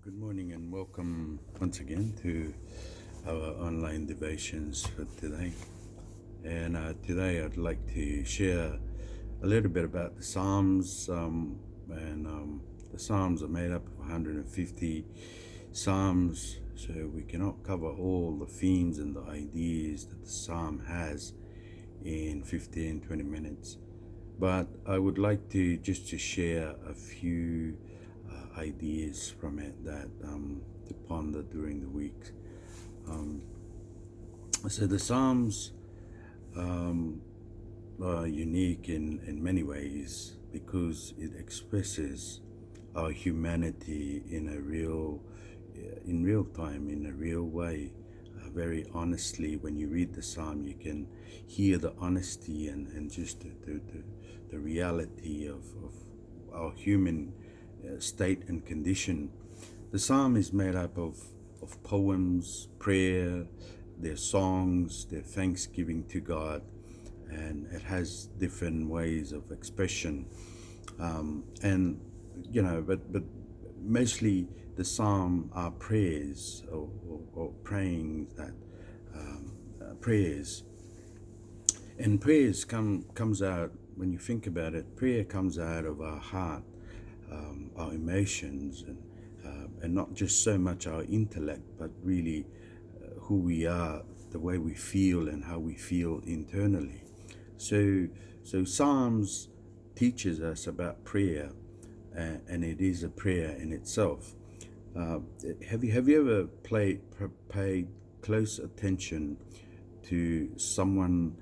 Good morning and welcome once again to our online devotions for today. And today I'd like to share a little bit about the Psalms. The Psalms are made up of 150 Psalms, so we cannot cover all the themes and the ideas that the Psalm has in 15-20 minutes. But I would like to share a few ideas from it that to ponder during the week. So the Psalms are unique in many ways because it expresses our humanity in real time, in a real way. Very honestly, when you read the Psalm, you can hear the honesty and just the reality of our human state and condition. The Psalm is made up of poems, prayer, their songs, their thanksgiving to God, and it has different ways of expression. But mostly the Psalm are prayers or praying that prayers. And prayers comes out, when you think about it, prayer comes out of our heart, our emotions, and not just so much our intellect, but really who we are, the way we feel and how we feel internally. So Psalms teaches us about prayer, and it is a prayer in itself. Have you ever paid close attention to someone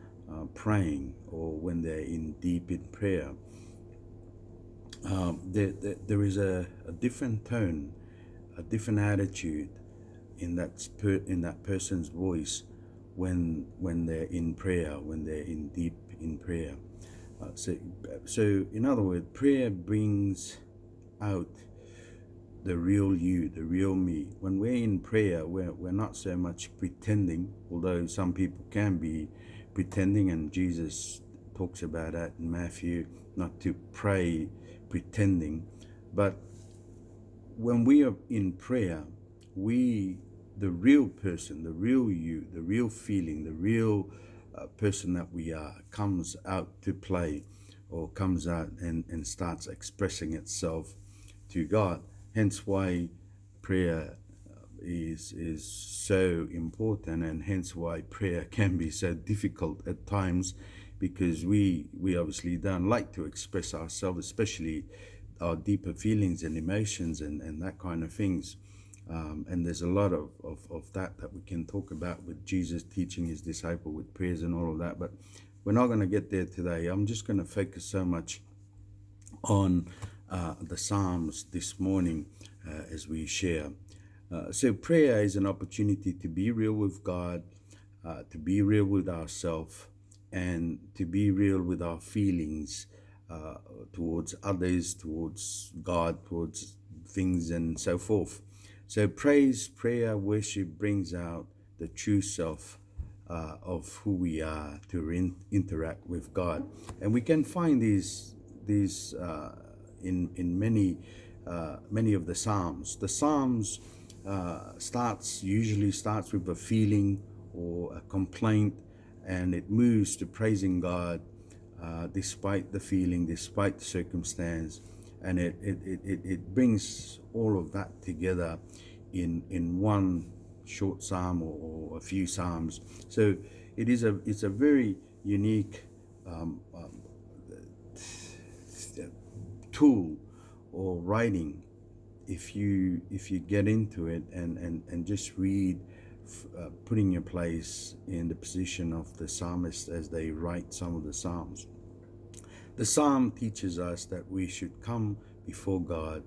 praying, or when they're deep in prayer? There is a different tone, a different attitude in that person's voice when they're in prayer, when they're deep in prayer. So in other words, prayer brings out the real you, the real me. When we're in prayer, we're not so much pretending, although some people can be pretending, and Jesus talks about that in Matthew, not to pray pretending. But when we are in prayer, the real person, the real you, the real feeling, the real person that we are comes out to play, or comes out and starts expressing itself to God. Hence why prayer is so important, and hence why prayer can be so difficult at times, because we obviously don't like to express ourselves, especially our deeper feelings and emotions and that kind of things. And there's a lot of that we can talk about with Jesus teaching his disciple with prayers and all of that, but we're not going to get there today. I'm just going to focus so much on the Psalms this morning as we share. So prayer is an opportunity to be real with God, to be real with ourselves, and to be real with our feelings towards others, towards God, towards things, and so forth. So praise, prayer, worship brings out the true self of who we are to interact with God. And we can find these in many of the Psalms. The Psalms usually starts with a feeling or a complaint, and it moves to praising God despite the feeling, despite the circumstance, and it brings all of that together in one short psalm or a few psalms. So it's a very unique tool or writing if you get into it and just read, putting your place in the position of the psalmist as they write some of the psalms. The psalm teaches us that we should come before God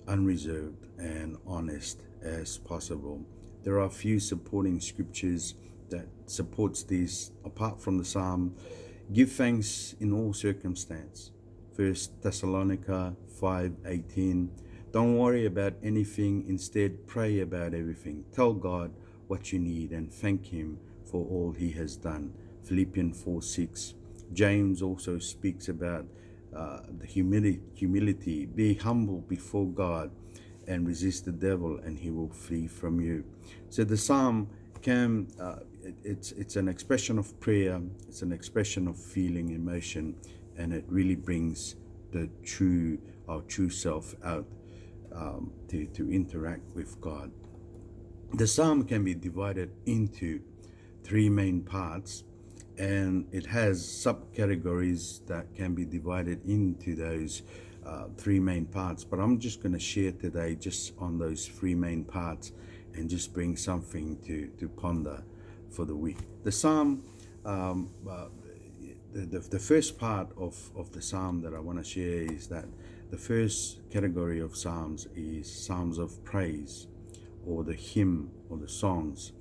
unreserved and honest as possible. There are a few supporting scriptures that supports this apart from the psalm. Give thanks in all circumstance. 1 Thessalonica 5:18. Don't worry about anything, instead pray about everything. Tell God what you need and thank him for all he has done. Philippians 4:6. James also speaks about the humility. Be humble before God and resist the devil, and he will flee from you. So the psalm can it's an expression of prayer, it's an expression of feeling, emotion, and it really brings our true self out, to interact with God. The psalm can be divided into three main parts, and it has subcategories that can be divided into those three main parts. But I'm just going to share today just on those three main parts and just bring something to ponder for the week. The psalm, the first part of the psalm that I want to share is that the first category of psalms is psalms of praise, or the hymn, or the songs.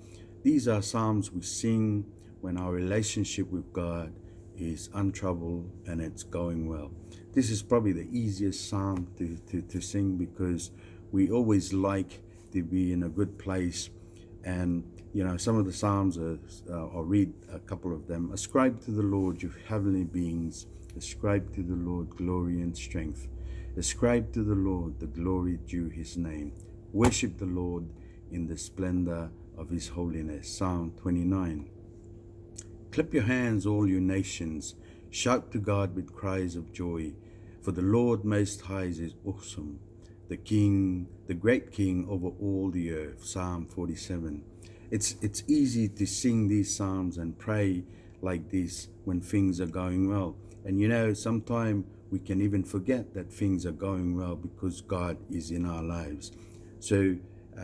These are psalms we sing when our relationship with God is untroubled and it's going well. This is probably the easiest psalm to sing, because we always like to be in a good place. And some of the psalms I'll read a couple of them. Ascribe to the Lord, you heavenly beings. Ascribe to the Lord glory and strength. Ascribe to the Lord the glory due his name. Worship the Lord in the splendor of his holiness. Psalm 29. Clap your hands, all you nations. Shout to God with cries of joy. For the Lord Most High is awesome. The King, the great King over all the earth. Psalm 47. It's easy to sing these psalms and pray like this when things are going well. And sometimes we can even forget that things are going well because God is in our lives. So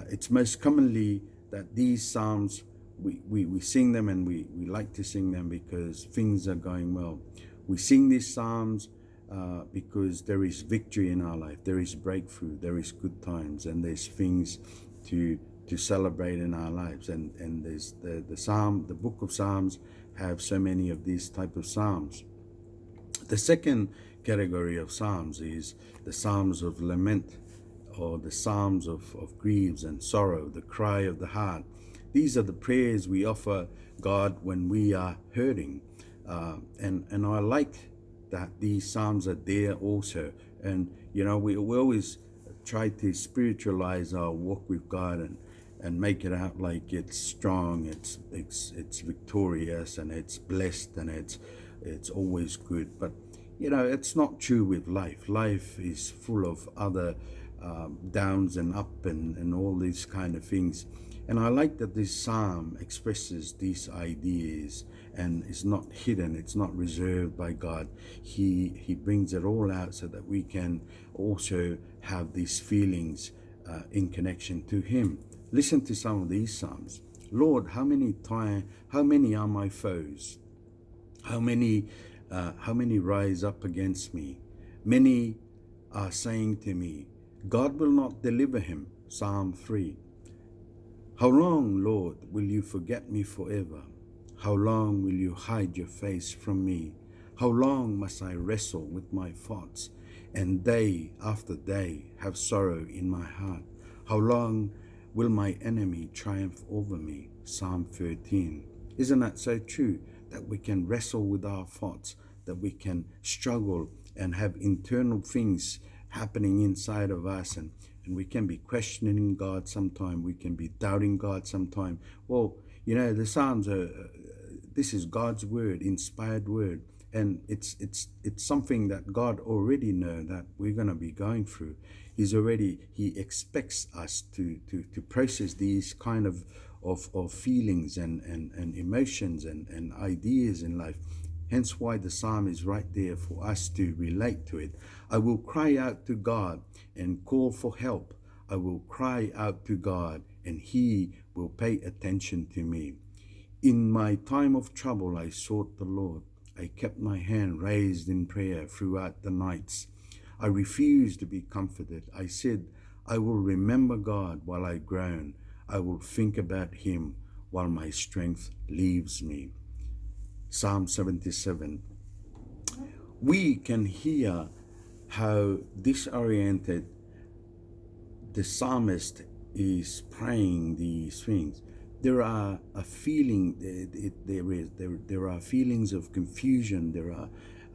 it's most commonly that these psalms, we sing them, and we like to sing them because things are going well. We sing these psalms because there is victory in our life, there is breakthrough, there is good times, and there's things to celebrate in our lives. And there's the book of Psalms have so many of these type of psalms. The second category of psalms is the psalms of lament, or the psalms of griefs and sorrow, the cry of the heart. These are the prayers we offer God when we are hurting. And I like that these psalms are there also. And we always try to spiritualize our walk with God and make it out like it's strong, it's victorious, and it's blessed, and it's always good. But it's not true with life. Life is full of other downs and up and all these kind of things. And I like that this psalm expresses these ideas, and it's not hidden, it's not reserved by God. He brings it all out so that we can also have these feelings in connection to him. Listen to some of these psalms. Lord, how many are my foes? How many rise up against me? Many are saying to me, God will not deliver him. Psalm 3. How long, Lord, will you forget me forever? How long will you hide your face from me? How long must I wrestle with my thoughts, and day after day have sorrow in my heart? How long will my enemy triumph over me? Psalm 13. Isn't that so true, that we can wrestle with our thoughts, that we can struggle and have internal things happening inside of us, and we can be questioning God sometime, we can be doubting God sometime. Well, the Psalms this is God's word, inspired word, and it's something that God already know that we're going to be going through. He expects us to process these kind of feelings and emotions and ideas in life. Hence why the psalm is right there for us to relate to it. I will cry out to God and call for help. I will cry out to God, and he will pay attention to me. In my time of trouble, I sought the Lord. I kept my hand raised in prayer throughout the nights. I refused to be comforted. I said, I will remember God while I groan. I will think about him while my strength leaves me. Psalm 77. We can hear how disoriented the psalmist is praying these things. There are a feeling, there are feelings of confusion. There are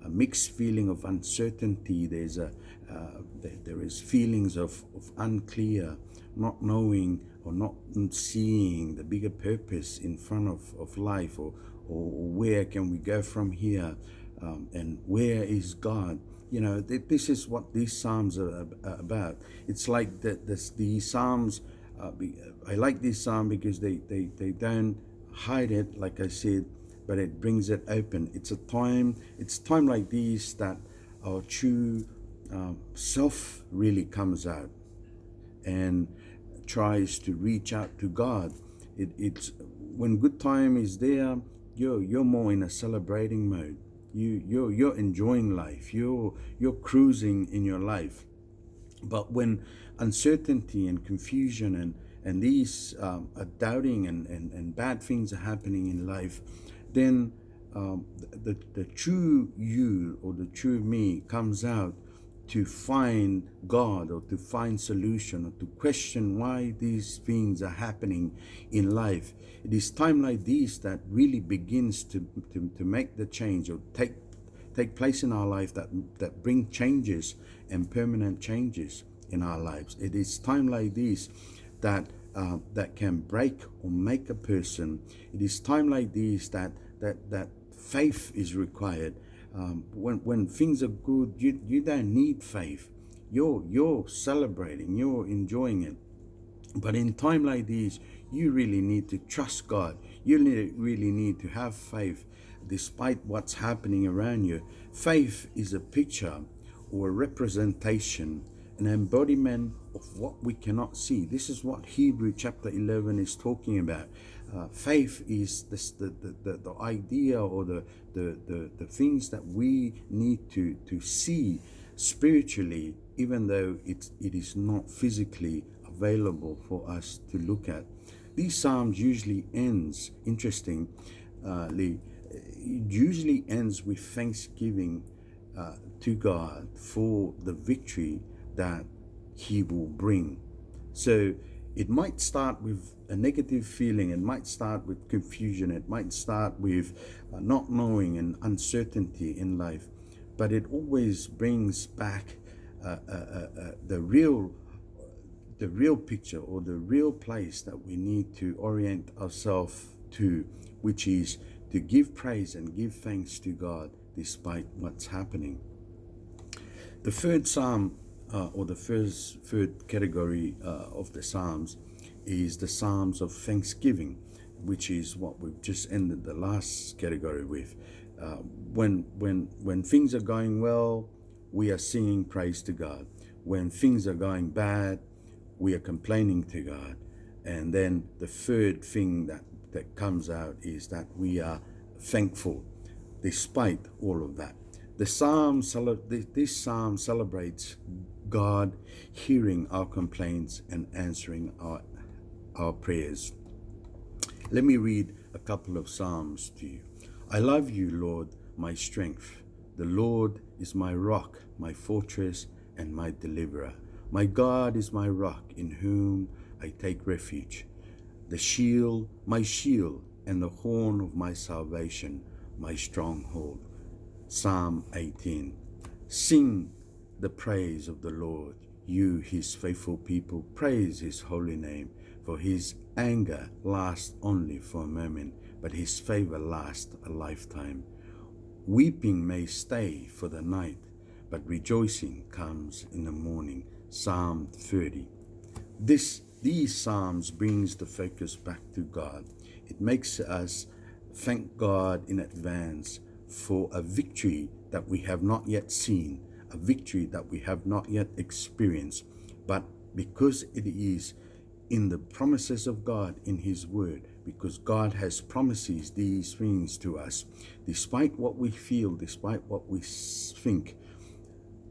a mixed feeling of uncertainty. There is feelings of unclear, not knowing or not seeing the bigger purpose in front of life, or where can we go from here, and where is God? This is what these Psalms are about. It's like the Psalms, I like this Psalm because they don't hide it, like I said, but it brings it open. It's time like these that our true self really comes out and tries to reach out to God. It's when good time is there, you're more in a celebrating mode. You're enjoying life. You're cruising in your life. But when uncertainty and confusion and these doubting and bad things are happening in life, then the true you or the true me comes out to find God or to find solution or to question why these things are happening in life. It is time like this that really begins to make the change or take place in our life that bring changes and permanent changes in our lives. It is time like this that can break or make a person. It is time like this that faith is required. When things are good, you don't need faith. You're celebrating, you're enjoying it. But in time like this, you really need to trust God. You really need to have faith despite what's happening around you. Faith is a picture or a representation, an embodiment of what we cannot see. This is what Hebrew chapter 11 is talking about. Faith is the idea or the things that we need to see spiritually, even though it is not physically available for us to look at. These Psalms usually ends, interestingly, it usually ends with thanksgiving to God for the victory that He will bring. So it might start with a negative feeling, it might start with confusion, it might start with not knowing and uncertainty in life, but it always brings back the real picture or the real place that we need to orient ourselves to, which is to give praise and give thanks to God despite what's happening. The third Psalm, or the third category of the Psalms, is the Psalms of thanksgiving, which is what we've just ended the last category with. When things are going well, we are singing praise to God. When things are going bad, we are complaining to God. And then the third thing that comes out is that we are thankful despite all of that. This Psalm celebrates God hearing our complaints and answering our prayers. Let me read a couple of Psalms to you. I love you, Lord, my strength. The Lord is my rock, my fortress, and my deliverer. My God is my rock in whom I take refuge. The shield, my shield, and the horn of my salvation, my stronghold. Psalm 18. Sing the praise of the Lord, you his faithful people. Praise his holy name, for his anger lasts only for a moment, but his favor lasts a lifetime. Weeping may stay for the night, but rejoicing comes in the morning. Psalm 30. These Psalms brings the focus back to God. It makes us thank God in advance for a victory that we have not yet seen, a victory that we have not yet experienced, but because it is in the promises of God in his word, because God has promises these things to us, despite what we feel, despite what we think,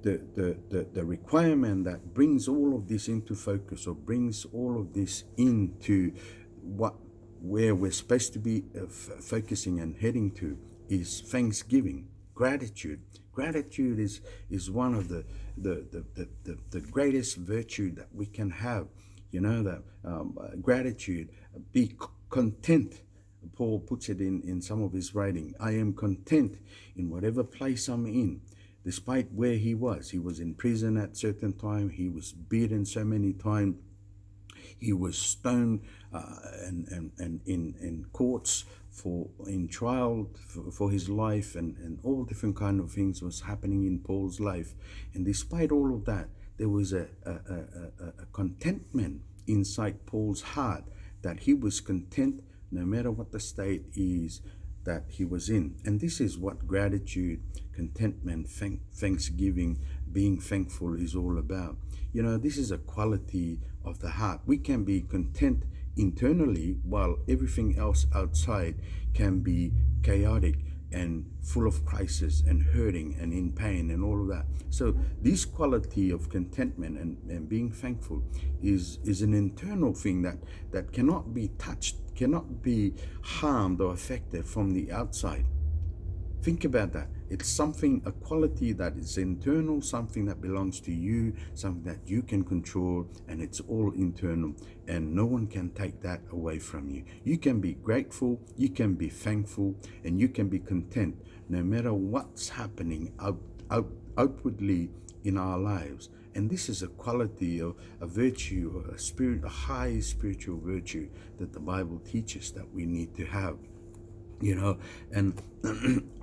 the requirement that brings all of this into focus, or brings all of this into where we're supposed to be focusing and heading to, is thanksgiving, gratitude. Gratitude is one of the greatest virtue that we can have. That gratitude, be content Paul puts it in some of his writing. I am content in whatever place I'm in, despite where he was. He was in prison at certain time. He was beaten so many times. He was stoned and in courts in trial for his life, and all different kind of things was happening in Paul's life. And despite all of that, there was a contentment inside Paul's heart, that he was content no matter what the state is that he was in. And this is what gratitude, contentment, thanksgiving, being thankful is all about. You know, this is a quality of the heart. We can be content internally while everything else outside can be chaotic and full of crisis and hurting and in pain and all of that. So this quality of contentment and being thankful is an internal thing that cannot be touched, cannot be harmed or affected from the outside. Think about that. It's something, a quality that is internal, something that belongs to you, something that you can control, and it's all internal, and no one can take that away from you. You can be grateful, you can be thankful, and you can be content no matter what's happening outwardly in our lives. And this is a quality of a virtue, a spirit, a high spiritual virtue that the Bible teaches that we need to have. You know, and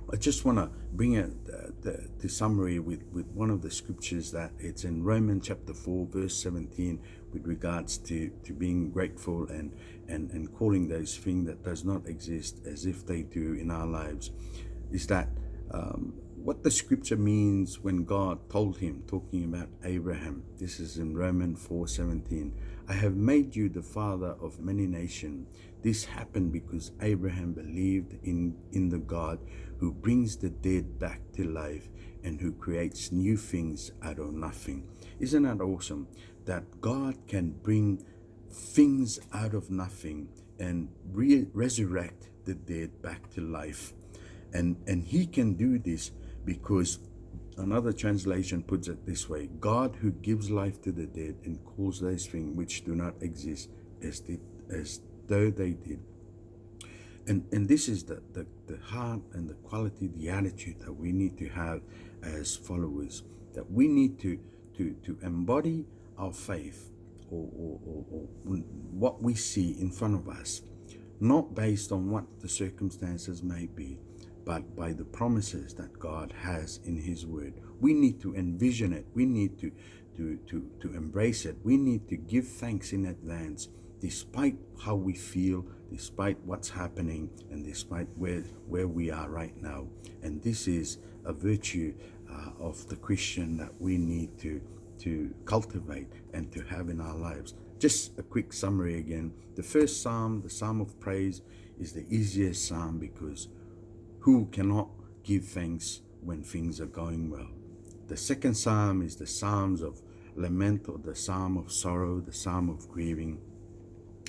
I just want to bring it the summary with one of the scriptures that it's in Romans chapter 4 verse 17 with regards to being grateful and calling those things that does not exist as if they do in our lives. Is that what the scripture means when God told him, talking about Abraham. This is in Romans 4:17. I have made you the father of many nations. This happened because Abraham believed in the God who brings the dead back to life and who creates new things out of nothing. Isn't that awesome? That God can bring things out of nothing and resurrect the dead back to life. And he can do this because another translation puts it this way: God who gives life to the dead and calls those things which do not exist as though they did. And this is the heart and the quality, the attitude that we need to have as followers, that we need to embody our faith or what we see in front of us, not based on what the circumstances may be, but by the promises that God has in his word. We need to envision it. We need to embrace it. We need to give thanks in advance, despite how we feel, despite what's happening, and despite where we are right now. And this is a virtue of the Christian that we need to cultivate and to have in our lives. Just a quick summary again. The first psalm, the Psalm of Praise, is the easiest psalm because who cannot give thanks when things are going well? The second psalm is the Psalms of Lament, or the Psalm of Sorrow, the Psalm of Grieving.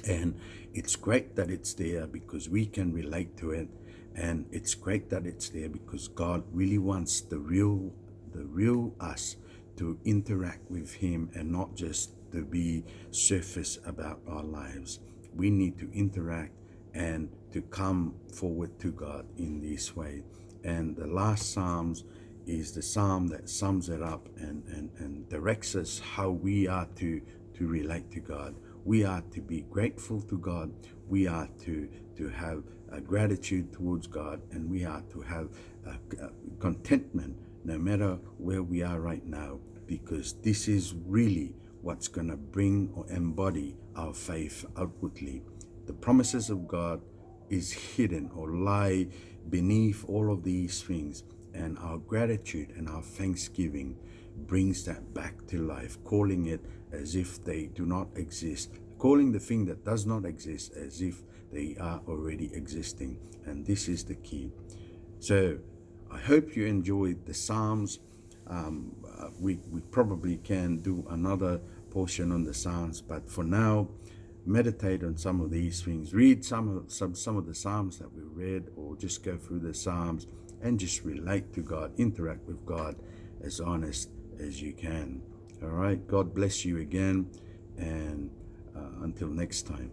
And it's great that it's there because we can relate to it. And it's great that it's there because God really wants the real us to interact with him and not just to be surface about our lives. We need to interact and to come forward to God in this way. And the last Psalms is the psalm that sums it up and directs us how we are to relate to God. We are to be grateful to God. We are to have a gratitude towards God, and we are to have a contentment no matter where we are right now, because this is really what's going to bring or embody our faith outwardly. The promises of God is hidden or lie beneath all of these things, and our gratitude and our thanksgiving brings that back to life, calling it as if they do not exist, calling the thing that does not exist as if they are already existing. And this is the key. So I hope you enjoyed the Psalms. We probably can do another portion on the Psalms, but for now, meditate on some of these things. Read some of the Psalms that we read, or just go through the Psalms and just relate to God, interact with God as honest as you can. All right, God bless you again, and until next time.